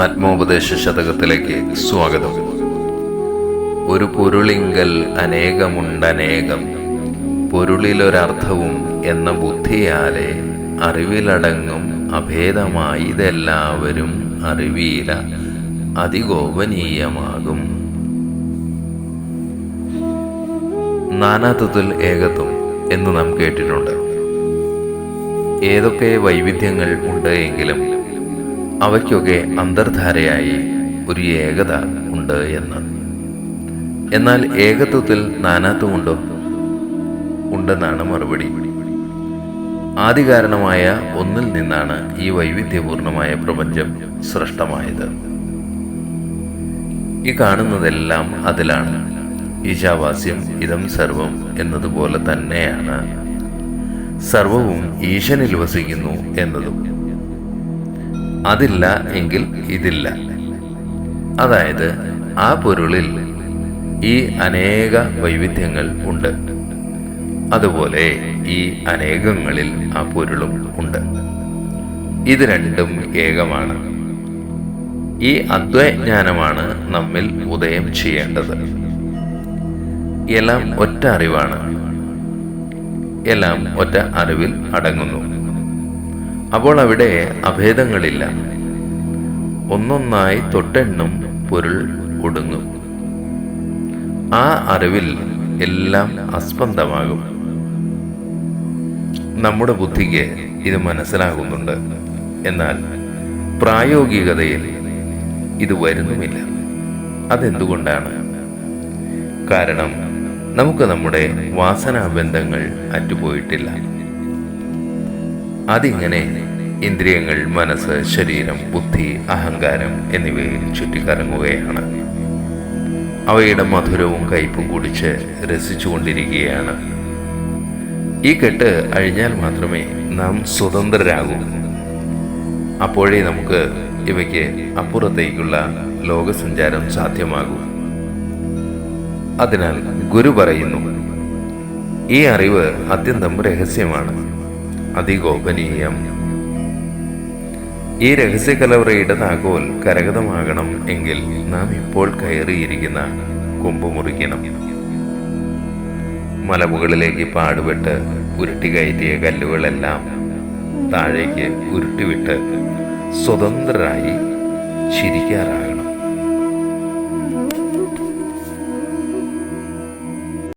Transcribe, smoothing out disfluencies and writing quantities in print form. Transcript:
ആത്മോപദേശ ശതകത്തിലേക്ക് സ്വാഗതം. ഒരു പൊരുളിങ്കൽ അനേകമുണ്ടനേകം, പൊരുളിലൊരർത്ഥവും എന്ന ബുദ്ധിയാലെ അറിവിലടങ്ങും അഭേദമായി ഇതെല്ലാവരും അറിവീല അതിഗോപനീയമാകും. നാനാത്വത്തിൽ ഏകത്വം എന്ന് നാം കേട്ടിട്ടുണ്ട്. ഏതൊക്കെ വൈവിധ്യങ്ങൾ ഉണ്ട് എങ്കിലും അവയ്ക്കൊക്കെ അന്തർധാരയായി ഒരു ഏകത ഉണ്ട് എന്ന്. എന്നാൽ ഏകത്വത്തിൽ നാനാത്വമുണ്ടോ? ഉണ്ടെന്നാണ് മറുപടി. ആദികാരണമായ ഒന്നിൽ നിന്നാണ് ഈ വൈവിധ്യപൂർണമായ പ്രപഞ്ചം സൃഷ്ടമായത്. ഈ കാണുന്നതെല്ലാം അതിലാണ്. ഈശാവാസ്യം ഇതം സർവം എന്നതുപോലെ തന്നെയാണ് സർവവും ഈശനിൽ വസിക്കുന്നു എന്നതും. അതില്ല എങ്കിൽ ഇതില്ല. അതായത് ആ പൊരുളിൽ ഈ അനേക വൈവിധ്യങ്ങൾ ഉണ്ട്, അതുപോലെ ഈ അനേകങ്ങളിൽ ആ പൊരുളും ഉണ്ട്. ഇത് രണ്ടും ഏകമാണ്. ഈ അദ്വൈജ്ഞാനമാണ് നമ്മിൽ ഉദയം ചെയ്യേണ്ടത്. എല്ലാം ഒറ്റ അറിവാണ്. എല്ലാം ഒറ്റ അറിവിൽ അടങ്ങുന്നു. അപ്പോൾ അവിടെ അഭേദങ്ങളില്ല. ഒന്നൊന്നായി തൊട്ടെണ്ണും പൊരുൾ ഒടുങ്ങും. ആ അറിവിൽ എല്ലാം അസ്പന്ദമാകും. നമ്മുടെ ബുദ്ധിക്ക് ഇത് മനസ്സിലാകുന്നുണ്ട്. എന്നാൽ പ്രായോഗികതയിൽ ഇത് വരുന്നുമില്ല. അതെന്തുകൊണ്ടാണ്? കാരണം നമുക്ക് നമ്മുടെ വാസനാബന്ധങ്ങൾ അറ്റുപോയിട്ടില്ല. അതിങ്ങനെ ഇന്ദ്രിയങ്ങൾ, മനസ്സ്, ശരീരം, ബുദ്ധി, അഹങ്കാരം എന്നിവയിൽ ചുറ്റിക്കറങ്ങുകയാണ്. അവയുടെ മധുരവും കയ്പും കുടിച്ച് രസിച്ചുകൊണ്ടിരിക്കുകയാണ്. ഈ കെട്ട് അഴിഞ്ഞാൽ മാത്രമേ നാം സ്വതന്ത്രരാകൂ. അപ്പോഴേ നമുക്ക് ഇവയ്ക്ക് അപ്പുറത്തേക്കുള്ള ലോകസഞ്ചാരം സാധ്യമാകൂ. അതിനാൽ ഗുരു പറയുന്നു, ഈ അറിവ് അത്യന്തം രഹസ്യമാണ്, അതിഗോപനീയം. ഈ രഹസ്യകലവറയുടെ താക്കോൽ കരഗതമാകണം എങ്കിൽ നാം ഇപ്പോൾ കയറിയിരിക്കുന്ന കൊമ്പ് മുറിക്കണം. മലമുകളിലേക്ക് പാടുപെട്ട് ഉരുട്ടി കയറ്റിയ കല്ലുകളെല്ലാം താഴേക്ക് ഉരുട്ടിവിട്ട് സ്വതന്ത്രരായി ചിരിക്കാറാകണം.